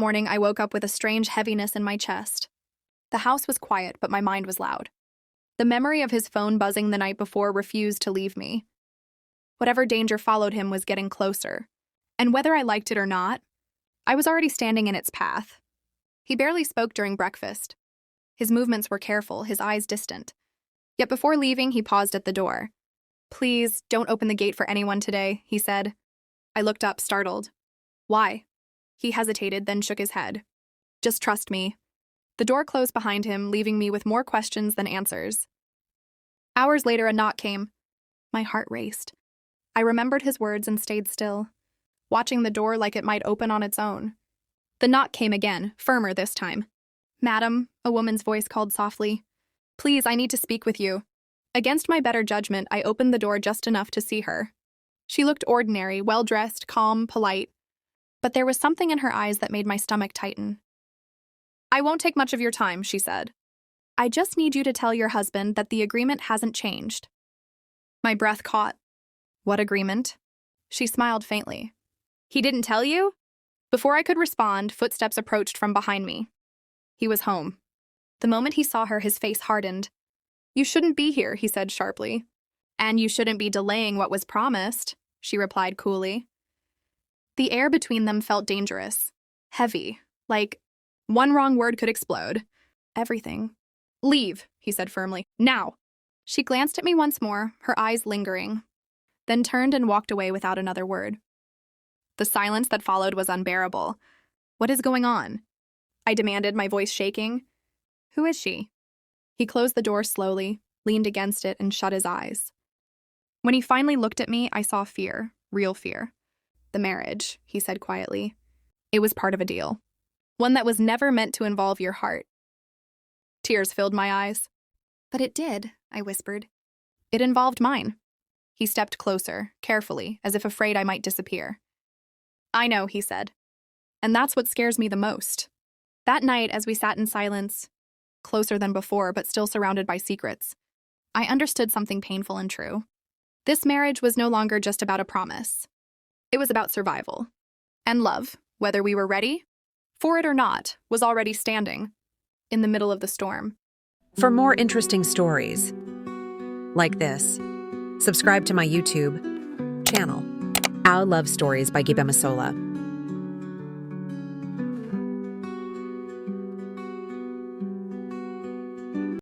morning, I woke up with a strange heaviness in my chest. The house was quiet, but my mind was loud. The memory of his phone buzzing the night before refused to leave me. Whatever danger followed him was getting closer, and whether I liked it or not, I was already standing in its path. He barely spoke during breakfast. His movements were careful, his eyes distant. Yet before leaving, he paused at the door. "Please, don't open the gate for anyone today," he said. I looked up, startled. "Why?" He hesitated, then shook his head. "Just trust me." The door closed behind him, leaving me with more questions than answers. Hours later, a knock came. My heart raced. I remembered his words and stayed still, watching the door like it might open on its own. The knock came again, firmer this time. "Madam," a woman's voice called softly. "Please, I need to speak with you." Against my better judgment, I opened the door just enough to see her. She looked ordinary, well-dressed, calm, polite. But there was something in her eyes that made my stomach tighten. "I won't take much of your time," she said. "I just need you to tell your husband that the agreement hasn't changed." My breath caught. "What agreement?" She smiled faintly. "He didn't tell you?" Before I could respond, footsteps approached from behind me. He was home. The moment he saw her, his face hardened. "You shouldn't be here," he said sharply. "And you shouldn't be delaying what was promised," she replied coolly. The air between them felt dangerous, heavy, like one wrong word could explode. "Everything." "Leave," he said firmly. "Now." She glanced at me once more, her eyes lingering, then turned and walked away without another word. The silence that followed was unbearable. "What is going on?" I demanded, my voice shaking. "Who is she?" He closed the door slowly, leaned against it, and shut his eyes. When he finally looked at me, I saw fear, real fear. "The marriage," he said quietly. "It was part of a deal. One that was never meant to involve your heart." Tears filled my eyes. "But it did," I whispered. "It involved mine." He stepped closer, carefully, as if afraid I might disappear. "I know," he said. "And that's what scares me the most." That night, as we sat in silence, closer than before, but still surrounded by secrets, I understood something painful and true. This marriage was no longer just about a promise. It was about survival. And love, whether we were ready for it or not, was already standing in the middle of the storm. For more interesting stories like this, subscribe to my YouTube channel, Our Love Stories by Gibe Masola.